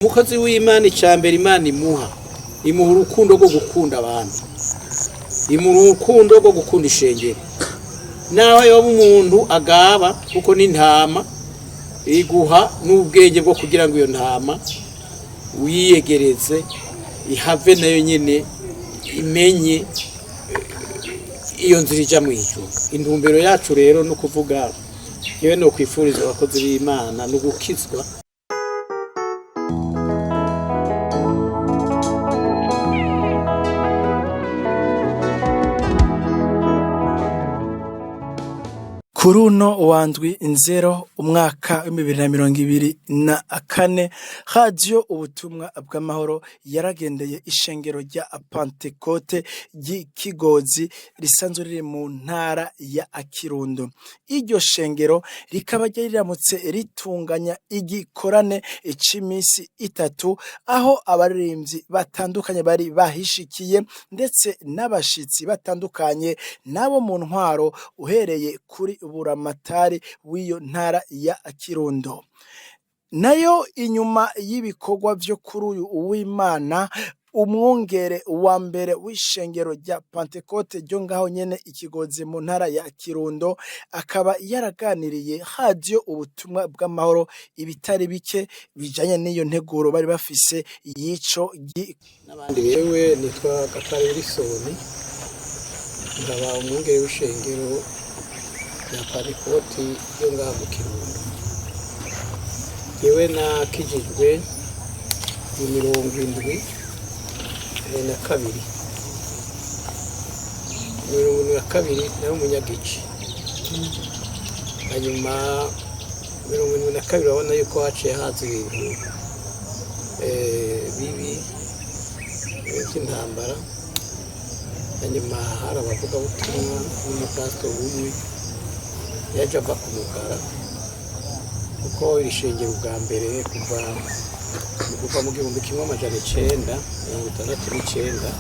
umukozi w'Imana icambere Imana imuha urukundo rwo gukunda abantu, imuha urukundo rwo gukunda ishengero. Naho yoba umuntu agaba kuko n'intama iguha n'ubwenge bwo kugira ngo iyo ntama wiyegereze ihave nayo nyene imenye iyo nzira ija mu ijuru. Intumbero yacu rero no kuvuga yewe no kwifuriza abakozi b'Imana no gukizwa. Kuruno wandwi nzero umwaka wa 2024 radio ubutumwa bw'amahoro yaragendeye ishengero rya Pentecote ry'Ikigozi risanzwe riri mu ntara ya Kirundo. Iryo shengero rikaba ryiramutse ritunganya igikorane c'imisi 3 aho abaririmbyi batandukanye bari bahishikiye ndetse n'abashitsi batandukanye nabo mu ntwaro uhereye kuri buramatari w'iyo ntara ya Kirundo. Nayo inyuma y'ibikorwa vyo kuri uyu uw'Imana, umwungere wa mbere w'ishengero rya Pentecote ryo ngaho nyene Ikigozi mu ntara ya Kirundo akaba yaraganiriye radio ubutumwa bw'amahoro ibitari bike bijanye n'iyo nteguro bari bafise yico n'abandi. Yewe nitwa Gatare Wilson, ndaba umwungere w'ishengero ya Pentecote yo ngaho mu Kirundo. Yewe nakijijwe mu 72 nawe umunyagice. Hanyuma 72 urabona yuko haciye haza ibintu bibi by'intambara. Hanyuma hari abavugabutumwa n'umupasiteri umwe yaje ava ku Mugara, kuko iri shengero bwa mbere kuva mu 1969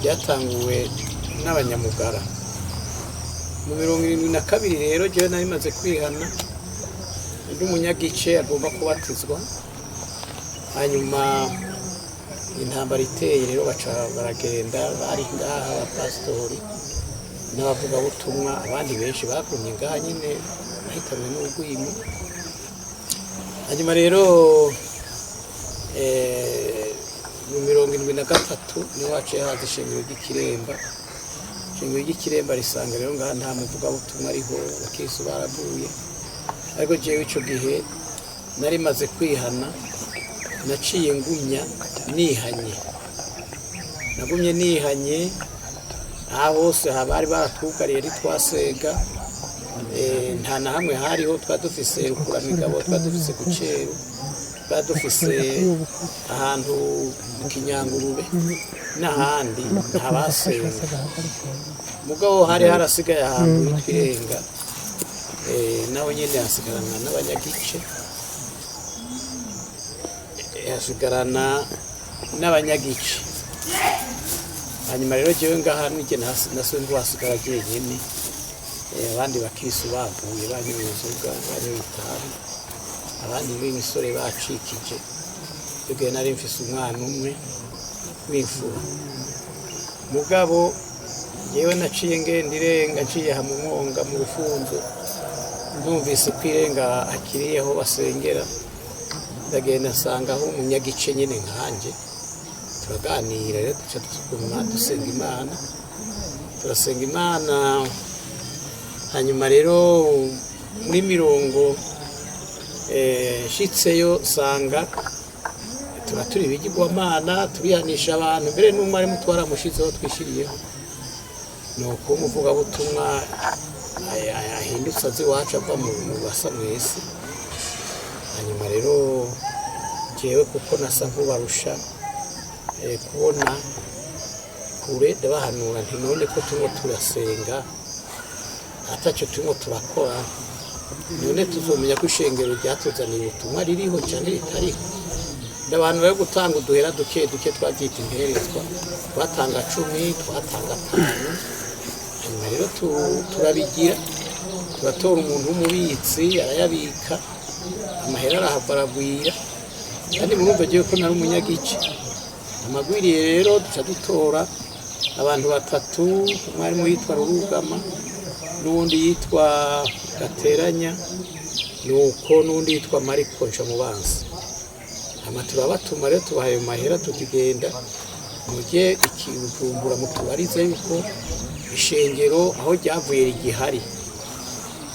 ryatanguwe n'abanyamugara. Mu 72 rero jewe nari maze kwihana ndi umunyagice agomba kubatizwa. Hanyuma intambara iteye rero baca baragenda, bari ngaha abapasitori n'abavuga butumwa abandi benshi bakumye ngaha nyine bahitanwe n'urwimo. Hanyuma rero mu 73 niho haciye haza ishengero ry'Ikiremba. Ishengero ry'Ikiremba risanga rero ngaha nta muvuga butumwa ariho, abakristo baraguye. Ariko jewe ico gihe nari maze kwihana, naciye ngumya nihanye. Nagumye nihanye aha hose habari baratwugariye ritwasega, nta na hamwe hariho twadufise Rukuramigabo, twadufise Guceru, twadufise ahantu mu Kinyangurube n'ahandi ntabasenga. Mugabo hari harasigaye ahantu hitwirenga, naho nyene hasigarana n'abanyagice, hasigarana n'abanyagice. Hanyuma rero jewe ngaha nige nasuye ndwasigara jenyene, abandi bakisu bavuye banyoye inzoga, banyoye itabi, abandi b'imisore bacikije. Tugiye nari mfise umwana umwe w'imfura. Mugabo jewe naciye ngenda irenga, nciye ha mu Mwonga mu Rufunzo, ndumvise kwirenga akiriyeho basengera. Ndagenda nsanga aho umunyagice nyene nkanje, turaganira rero duca dusenga Imana, turasenga Imana. Hanyuma rero muri mirongo shitseyo sanga turaturi ibigirwamana, turihanisha abantu, mbere n'umwarimu twaramushizeho twishiriyeho. Nuko umuvuga butumwa ahindutse azi iwacu ava mu basa mwese. Hanyuma rero jewe kuko nasa nkubarusha kubona kure, ndabahanura nti none ko turimo turasenga ataco turimo turakora, none tuzomenya ko ishengero ryatuzaniye ubutumwa ririho cyane ritariho. Ndabantu bari gutanga uduhera duke duke twabyita imperezwa, twatanga 10, twatanga 5. Hanyuma rero turabigira, turatora umuntu w'umubitsi arayabika, amahera arahavaragwira. kandi murumva agiye ko nari umunyagice amagwiriye rero duca dutora abantu batatu umwarimu yitwa Rurugama n'uwundi yitwa Gateranya nuko n'undi yitwa Mariko Ncamubanza turabatuma rero tubahaye mahera tukigenda mujye ikibujumbura mutubarize yuko ishengero aho ryavuye rigihari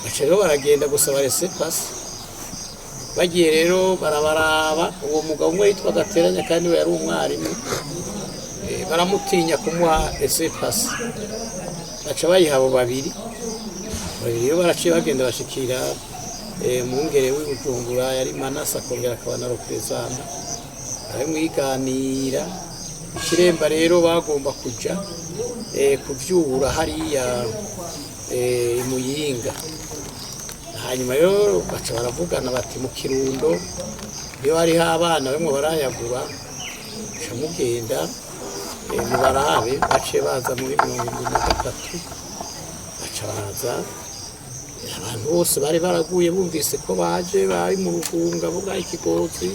baca rero baragenda gusaba resepasi bagiye rero barabaraba uwo mugabo umwe yitwa Gateranya kandi we yari umwarimu baramutinya kumuha resepasi baca bayiha abo babiri rero baraciye bagenda bashikira mwungere w'Ibujumbura yari Manase akongera akaba na representa baramwiganira ikiremba rero bagomba kuja kuvyura hariya Muyinga hanyuma rero baca baravugana bati mu Kirundo iyo hariho abana bamwe barayagura ca mugenda mubarabe baciye baza muri 2023 baca baza abantu bose bari baraguye bumvise ko baje bari mu Rugunga buga Ikigozi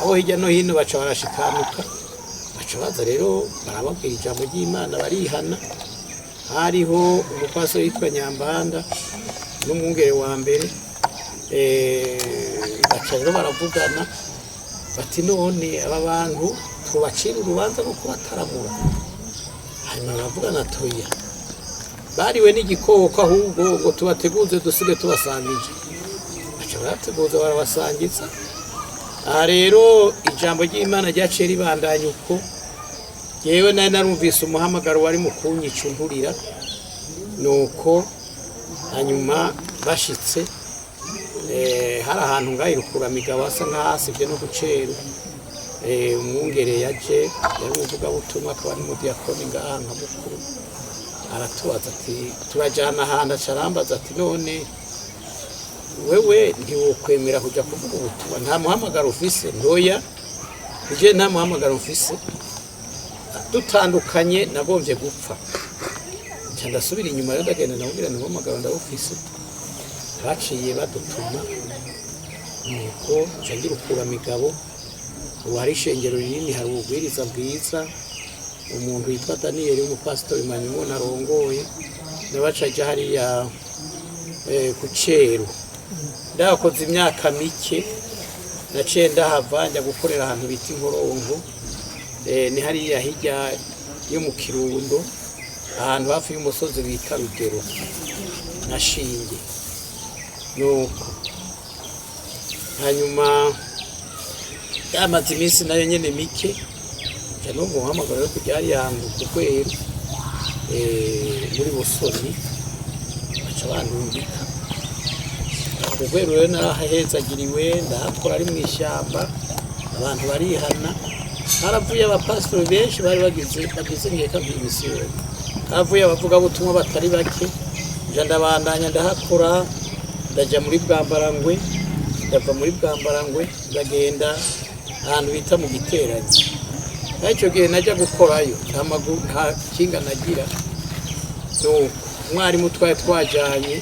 aho hirya no hino baca barashikanuka baca baza rero barababwira ijambo ry'Imana barihana hariho umupastori yitwa Nyambanda n'umwungere wa mbere baca rero baravugana bati none aba bantu tubacira urubanza rwo kubataramura hanyuma baravugana toya bariwe n'igikoko ahubwo ngo tubateguze dusige tubasangije baca barateguza barabasangiza aha rero ijambo ry'Imana ryaciye ribandanya uko yewe nari narumvise umuhamagaro wari mu kunyica unturira nuko hanyuma bashitse hari ahantu ngaho Rukuramigabo hasa nk'ahasivye no gucera umwungere yaje yari umuvugabutumwa akaba ari umudiyakoni ngaha nka mukuru aratubaza ati turajana ahantu acarambaza ati none wewe ntiwokwemera kuja kuvuga ubutumwa nta muhamagaro ufise ntoya ije nta muhamagaro ufise dutandukanye nagombye gupfa nca ndasubira inyuma rero ndagenda namubwira nti muhamagaro ndawufise baciye badutuma nuko nca ngira Rukuramigabo ubu hari ishengero rinini hari ububwiriza bwiza umuntu yitwa Daniel w'umupasitori Manyumo arongoye nabacaje hariya ku Ceru ndakoze imyaka mike naciye ndahava njya gukorera ahantu bita Inkoronko ni hariya hirya yo mu Kirundo ahantu hafi y'umusozi bita Rugero nashinge nuko hanyuma yamaze iminsi nayo nyene mike cyane umuhamagaro yo kujya yangu kukwera muri Busoni baca bandungika kukwera rero narahezagiriwe ndahakora ari mu ishyamba abantu barihana haravuye abapastori benshi bari bagize nkeka by'imisiyoni haravuye abavuga butumwa batari bake nja ndabandanya ndahakora ndaja muri Bwambarangwe ndava muri Bwambarangwe ndagenda ahantu bita mu Giteranyi icyo gihe najya gukorayo nta kinga nagira umwarimu twari twajyanye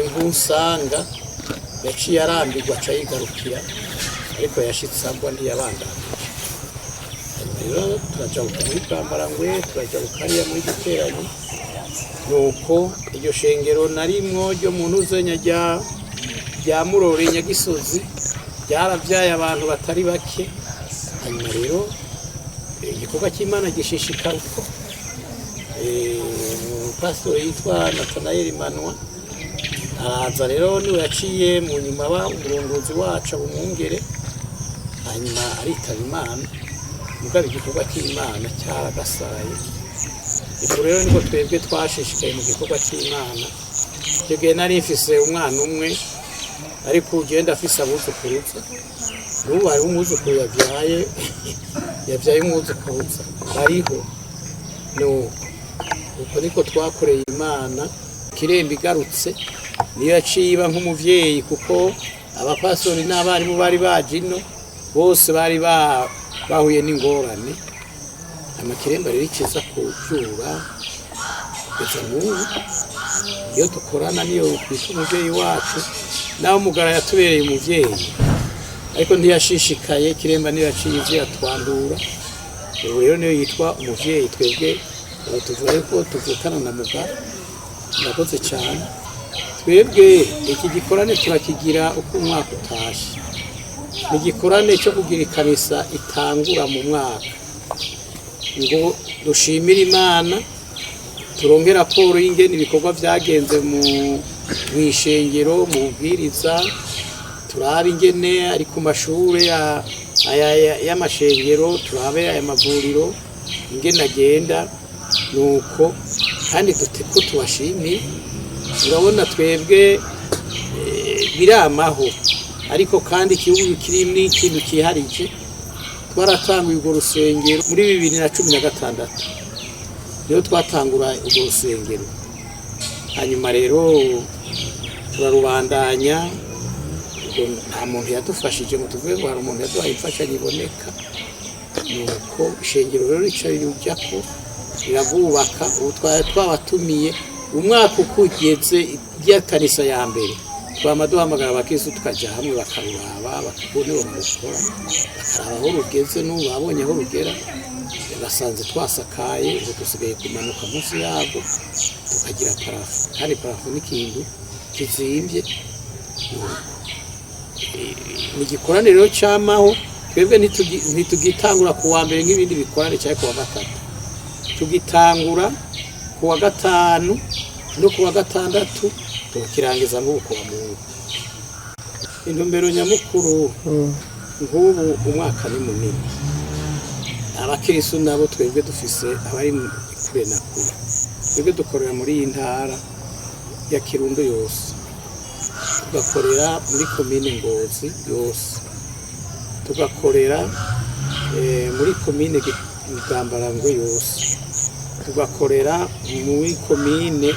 nk'usanga yaciye arambirwa aca yigarukira ariko yashitse agwa ntiyabandanije rero turaja muri Bwambarangwe turaja gukariya muri Giteranyi nuko iryo shengero narimwo ryo mu ntuzenya rya Murore Nyagisozi ryaravyaye abantu batari bake hanyuma rero igikorwa cy'Imana gishishikara uko pastori yitwa Nathanael Manwa araza rero niwe yaciye mu nyuma umurongozi wacu abumwungere hanyuma aritaba Imana mugabo igikorwa cy'Imana cyaragasaye ibyo rero niko twebwe twashishikaye mu gikorwa cy'Imana icyo gihe nari mfise umwana umwe ariko ugenda afise abuzukuruza n'ubu hariho umwuzukuru yabyaye umwuzukuruza bariho uko niko twakoreye Imana kiremba igarutse niyo yaciye iba nk'umuvyeyi kuko abapastori n'abarimu bari baje ino bose bari bahuye n'ingorane amakiremba rero ikiza kuvyura kugeza n'ubu iyo dukorana niyo twita umuvyeyi wacu nawe umugara yatubereye umuvyeyi ariko ntiyashishikaye kiremba ntiyacize atwandura. Ubu rero niyo yitwa umuvyeyi twebwe tuvuga yuko tuvukana na mugara. Murakoze cyane. Twebwe iki gikorane turakigira uko umwaka utashe. Ni igikorane cyo kugira ikanisa itangura mu mwaka ngo dushimire Imana, turonke raporo y'ingene ibikorwa vyagenze mu ishengero, mu bwiriza, turabe ingene ari ku mashure y'amashengero, turabe aya mavuriro ingene agenda, nuko kandi ko tubashimiye. Urabona twebwe biramaho, ariko kandi igihugu kiri n'ikintu kiharije. Twaratanguye urwo rusengero muri 2016 niyo twatangura urwo rusengero, hanyuma rero turarubandanya. Nta muntu yadufashije ngo tuvuge ngo hari umuntu yaduhaye imfashanyo iboneka, nuko ishengero rero rica rirujyako rirabubaka. Ubu twabatumiye umwaka ukugeze ry'akanisa ya mbere, twama duhamagara abakristo tukaja hamwe bakaruraba, bakabona barukora, bakaraba aho rugeze, n'ubu babonye aho rugera, basanze twasakaye, ubu dusigaye kumanuka munsi yabo tukagira parafu, kandi parafu n'ikintu kizimvye. Ni igikorane rero cyamaho. Twebwe ntitugitangura ku wa mbere nk'ibindi bikorane cyangwa ku wa gatatu, tugitangura ku wa gatanu no ku wa gatandatu, tukirangiza nk'uko wa Mungu. Intumbero nyamukuru nk'ubu umwaka ni munini, abakristo nabo twebwe dufise abari kure na kure. Twebwe dukorera muri iyi ntara ya Kirundo yose, tugakorera muri komine Ngozi yose, tugakorera muri komine Bwambarangwe yose, tugakorera muri komine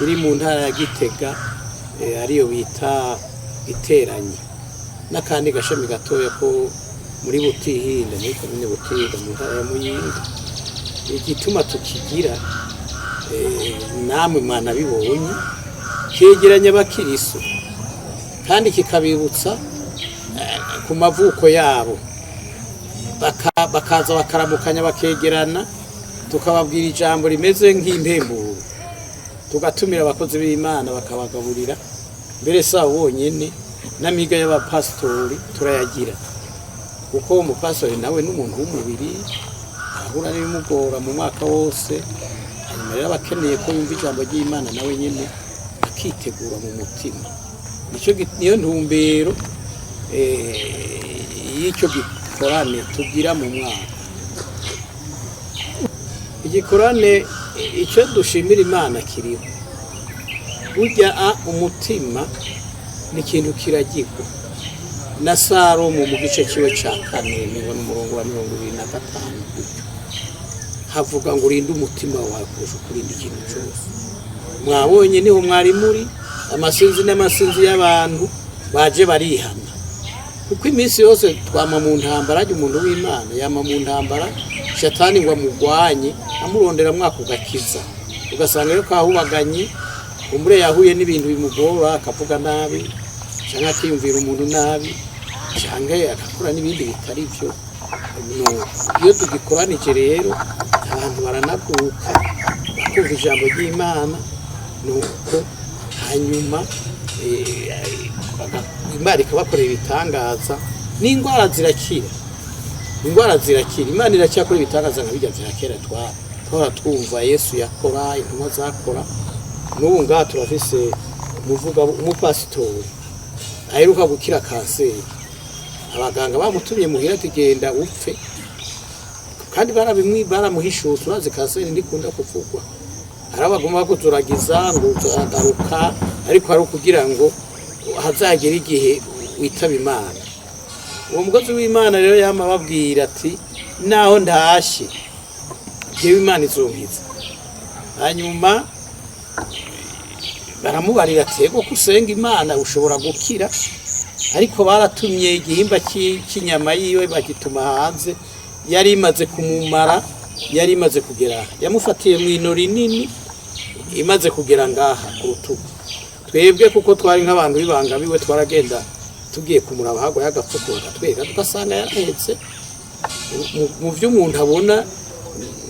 iri mu ntara ya Gitega ariyo bita Iteranye, n'akandi gashami gatoya ko muri Butihinda, muri komine Butihinda mu ntara ya Muyinga. Igituma tukigira namwe mwana bibonye, kegeranya abakristo kandi kikabibutsa ku mavuko yabo, bakaza bakaramukanya bakegerana, tukababwira ijambo rimeze nk'impemburo, tugatumira abakozi b'Imana bakabagaburira. Mbere sawo bonyene n'amiga y'abapastori turayagira, kuko umupastori nawe n'umuntu w'umubiri ahura n'ibimugora mu mwaka wose. Hanyuma rero abakeneye ko yumva ijambo ry'Imana nawe nyene akitegura mu mutima. Niyo ntumbero y'icyo gikorane tugira mu mwaka. Igikorane icyo dushimira Imana kiriho, burya umutima ni ikintu kiragirwa. Na Salomo mu gice kiwe ca 4 n'umurongo wa 25 havuga ngo urinde umutima wawe kurusha kurinda ikintu cyose. Mwabonye niho mwari muri amasinzi n'amasinzi y'abantu baje barihana, kuko iminsi yose twama mu ntambara. Umuntu w'Imana yama mu ntambara, shatani ngo amugwanye amurondera mwaka ugakiza, ugasanga rero kahubaganye, umure yahuye n'ibintu bimugora, akavuga nabi cyangwa akiyumvira umuntu nabi, cyangwa akakora n'ibindi bitari byo. Iyo tugikoranije rero abantu baranaguka bakumva ijambo ry'Imana, nuko hanyuma Imana ikabakorera ibitangaza, n'indwara zirakira. Indwara zirakira, Imana iracyakora ibitangaza nka bijya vya kera twahora twumva Yesu yakora, intumwa zakora. N'ubu ngaha turafise umupasitori aheruka gukira kanseri, abaganga bamutumye muhira tugenda upfe, kandi baramuhishuye. Turazi kanseri ndikunda kuvugwa, arabagomba kuturagiza ngo turagaruka, ariko ari kugira ngo hazagera igihe witaba Imana. Uwo mugozi w'Imana rero yama babwira ati naho ndashe jewe Imana izonkiza. Hanyuma baramubarira ati ego kusenga Imana ushobora gukira, ariko baratumye igihimba cy'inyama yiwe bagituma hanze, yari imaze kumumara, yari imaze kugera, yamufatiye mu ino rinini imaze kugera ngaha ku rutugu. Twebwe kuko twari nk'abantu bibanga biwe twaragenda tugiye kumuraba hagwa y'agapfuko gatwega tugasanga yarahetse mu byo umuntu abona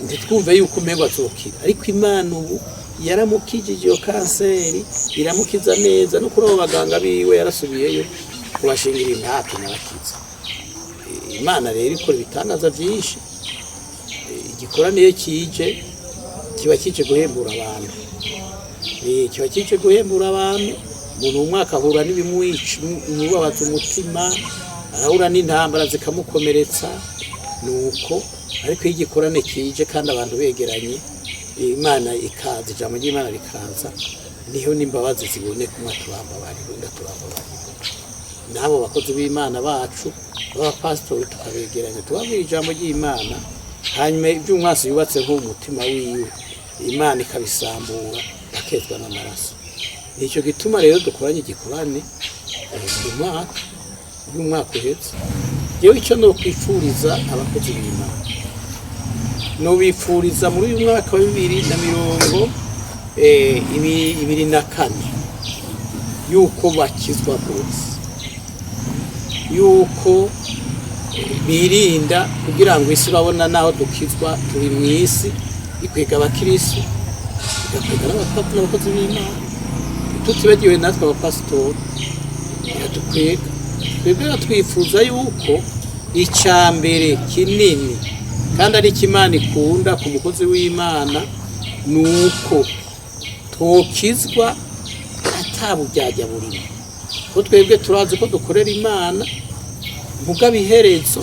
ntitwumve yuko umengo azokira ariko Imana ubu yaramukijije iyo kanseri iramukiza neza no kuri abo baganga biwe yarasubiyeyo kubashingira imihati n'abakiza. Imana rero ikora ibitangaza byinshi, igikoraniye kije kiba kije guhembura abantu, kiba kije guhembura abantu. Umuntu umwaka ahura n'ibimubabaza umutima, arahura n'intambara zikamukomeretsa, nuko ariko iyo igikorane kije kandi abantu begeranye, Imana ikaza, ijambo ry'Imana rikaza, niho n'imbabazi ziboneka. Umwe turambabarira undi turambabarira. N'abo bakozi b'Imana bacu b'abapasitori tukabegeranya tubabwira ijambo ry'Imana, hanyuma iby'umwasi yubatse nk'umutima wiwe Imana ikabisambura akezwa n'amaraso. Nicyo gituma rero dukoranye igikorane y'umwaka uhetse. Yewe icyo no kwifuriza abakozi b'Imana, no bifuriza muri uyu mwaka wa 2024 yuko bakizwa bose, yuko birinda kugira ngo isi babona naho dukizwa turi mu isi ikwega abakristo igakwega n'abakozi b'Imana, tutibagiwe natwe abapasitori iradukwega. Twebwe twifuza yuko icyambere kinini kandi ari Imana ikunda ku mukozi w'Imana nuko twokizwa atabujyajya burimo, ko twebwe turazi ko dukorera Imana mugabo iherezo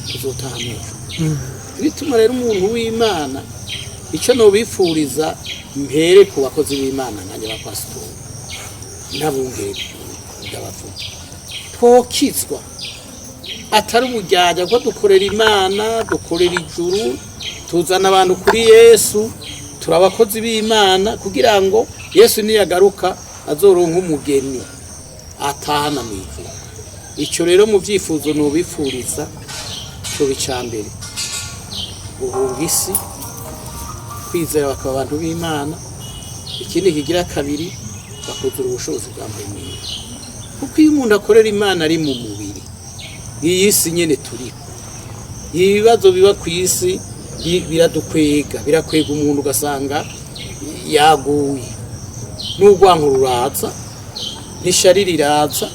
tuzotaha mw'ijuru. Bituma rero umuntu w'Imana icyo no bifuriza mpere ku bakozi b'Imana nanjye abapasitori n'abungeri ndabavuga twokizwa atari ubujyajya ko dukorera Imana, dukorera ijuru, tuzana abantu kuri Yesu, turabakozi b'Imana kugira ngo Yesu niyagaruka azoronka umugeni atahana mu ijuru. Icyo rero mu byifuzo no bifuriza cyo bicambere guhunga isi, kwizera bakaba abantu b'Imana. Ikindi kigira kabiri bakuzura ubushobozi bwa Mwene, kuko iyo umuntu akorera Imana ari mu mubiri, iyi si nyene turiho, ibibazo biba ku isi biradukwega, birakwega umuntu ugasanga yaguye, n'urwango ruraza, n'ishari riraza.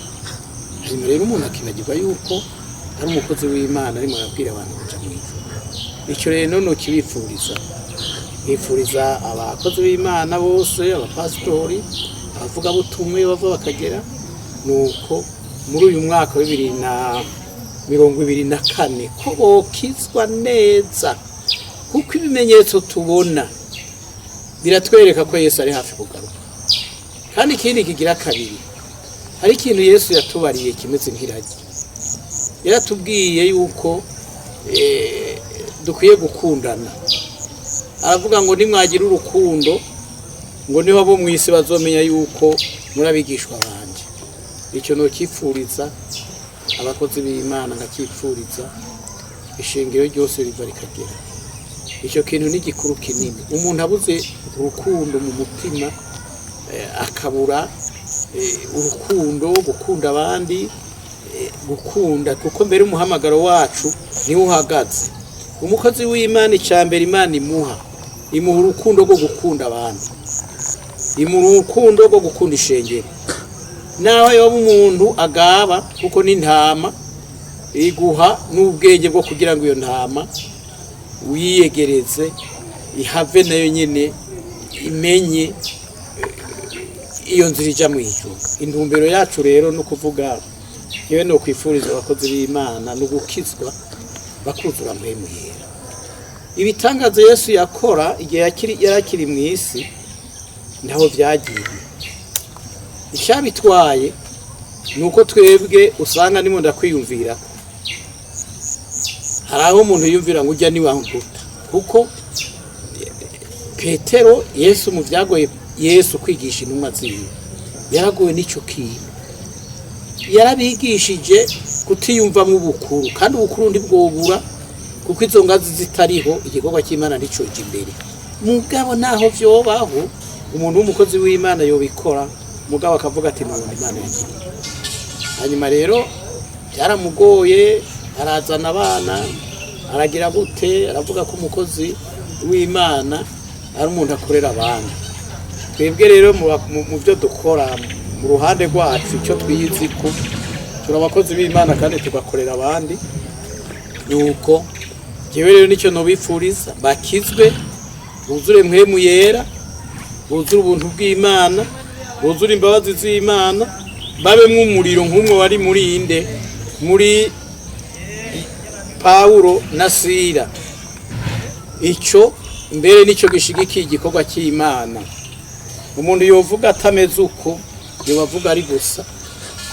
Hanyuma rero umuntu akibagirwa yuko ari umukozi w'Imana arimo arabwira abantu kuja mu ijuru. Icyo rero no kibifuriza, bifuriza abakozi b'Imana bose, abapasitori, abavuga butumwe bava bakagera, nuko muri uyu mwaka wa 2024 ko bokizwa neza, kuko ibimenyetso tubona biratwereka ko Yesu ari hafi kugaruka. Kandi ikindi kigira kabiri, hari ikintu Yesu yatubariye kimeze nk'iragi. Yaratubwiye yuko dukwiye gukundana. Aravuga ngo nimwagira urukundo ngo niho abo mu isi bazomenya yuko murabigishwa banje. Icyo no kifuriza abakozi b'Imana, ngakifuriza ishengero ryose riva rikagera. Icyo kintu ni gikuru kinini. Umuntu abuze urukundo mu mutima, akabura urukundo, gukunda abandi, gukunda, kuko mbere umuhamagaro wacu niwo uhagaze. Umukozi w'Imana icyambere Imana imuha urukundo rwo gukunda abantu, imuha urukundo rwo gukunda ishengero. Nawe yoba umuntu agaba kuko n'intama iguha n'ubwenge bwo kugira ngo iyo ntama wiyegereze ihave nayo nyine imenye iyo nzira ijya mu ijuru. Intumbero yacu rero no kuvuga yewe no kwifuriza abakozi b'Imana no gukizwa bakuzura Mpwemu Yera. Ibitangaza Yesu yakora igihe yarakiri mu isi ntaho byagiye. Icyabitwaye nuko twebwe usanga ndimo ndakwiyumvira, hari aho umuntu yumvira ngo ujya niwanguta, kuko Petero Yesu mu byagoye Yesu kwigisha intumwa ziwe yaragowe n'icyo kintu. Yarabigishije kutiyumvamo ubukuru, kandi ubukuru ndibwobura kuko izo ngazi zitariho igikorwa cy'Imana nticoje imbere. Mugabo naho vyobaho umuntu w'umukozi w'Imana yobikora, mugabo akavuga ati none Imana yagiriye. hanyuma rero byaramugoye, arazana abana aragira gute, aravuga ko umukozi w'Imana ari umuntu akorera abandi. Twebwe rero mu byo dukora mu ruhande rwacu icyo twiyizi ko turi abakozi b'Imana kandi tugakorera abandi, nuko jewe rero nicyo nobifuriza bakizwe, buzure mpwemu yera, buzure ubuntu bw'Imana, buzure imbabazi z'Imana, babe mw'umuriro nk'umwe wari muri inde, muri Paulo na Sila. Ico mbere nicyo gishigikiye igikorwa cy'Imana. Umuntu yovuga atameze uko, yobavuga ari gusa,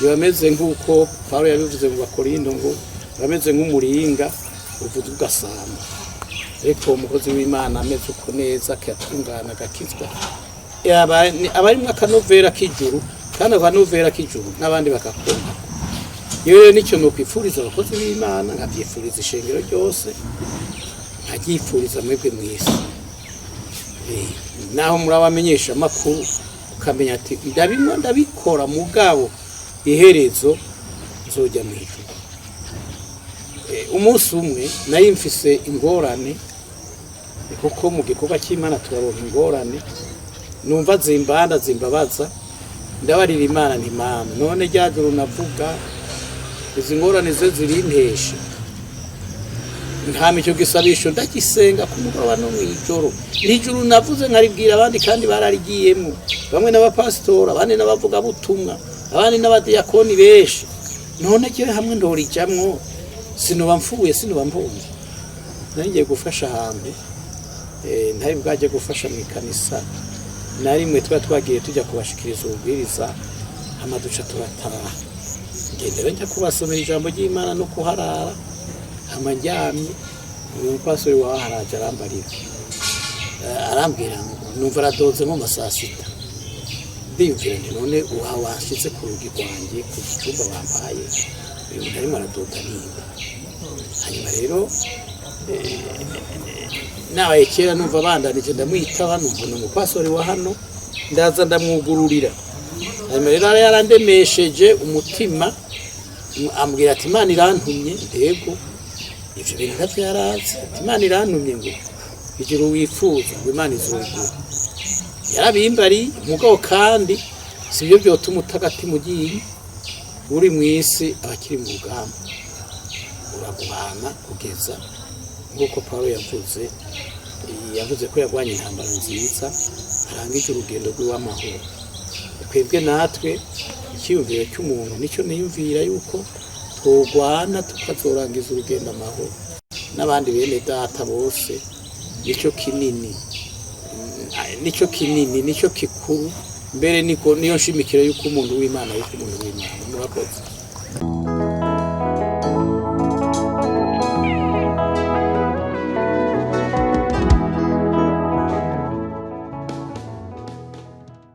yomeze nk'uko Paulo yabivuze mu Bakorindo ngo bameze nk'umuringa uvuga ugasamba. Ariko umukozi w'Imana ameze uko neza, akatungana, agakizwa, abarimwo akanovera k'ijuru, kandi akanovera k'ijuru n'abandi bakakumva. Yewe nicyo nokwifuriza abakozi b'Imana, nkabyifuriza ishengero ryose, nkaryifuriza mwebwe mwese. Naho murabamenyesha amakuru ukamenya ati ndabimwa ndabikora mugabo iherezo nzojya mu ijuru. Umunsi umwe nari mfise ingorane, kuko mu gikorwa cy'Imana turaronka ingorane, numva zimbabaza, ndabarira Imana nti Mana none ryajuru navuga izi ngorane ze zirinteshe, ntama icyo gisabisho ndagisenga ku mugoroba no mw'ijoro, n'ijuru navuze nkaribwira abandi kandi bararigiyemo, bamwe n'abapasitora, abandi n'abavuga butumwa, abandi n'abadiyakoni benshi. None cyo hamwe ndorijamwo, sinoba mfuye, sinoba mpunze. Ngiye gufasha ahantu, ntari bwaje gufasha mu ikanisa, narimwe twagiye tujya kubashikiriza ububwiriza, amaduca turataha. Ngendera njya kubasomera ijambo ry'Imana no kuharara, amanjyamye, umupastori wawe haraje arambarira, arambwira ngo numva aradoze mu masaa 6. Ndiyumvira nti none washitse ku rugi rwanjye ku cyumba bampaye, uyu muntu arimo aradoda nimba. Hanyuma rero nawe kera numva bandanije ndamwitaba, numva umupastori wa hano, ndaza ndamwugururira. Hanyuma rero yarandemesheje umutima, ambwira ati Imana irantumye. Ndego ivyo bintu ntavyo yarazi, ati Imana irantumye ngo ijuru wifuza ngo Imana izobiguha. Yarabimbari mugabo kandi sibyo byotuma utagati mugiye uri mwisi abakiri mu rugamba, uraguhana kugeza nk'uko Paulo yavuze ko yagwanye intambara nziza, arangije urugendo rw'amahoro. Twebwe natwe ikiyumviro cy'umuntu nicyo niyumvira yuko twogwana tukazorangiza urugendo amahoro n'abandi bene data bose. Nicyo kinini, nicyo kikuru, mbere niyo nshimikira yuko umuntu w'Imana yuko umuntu w'Imana. Murakoze.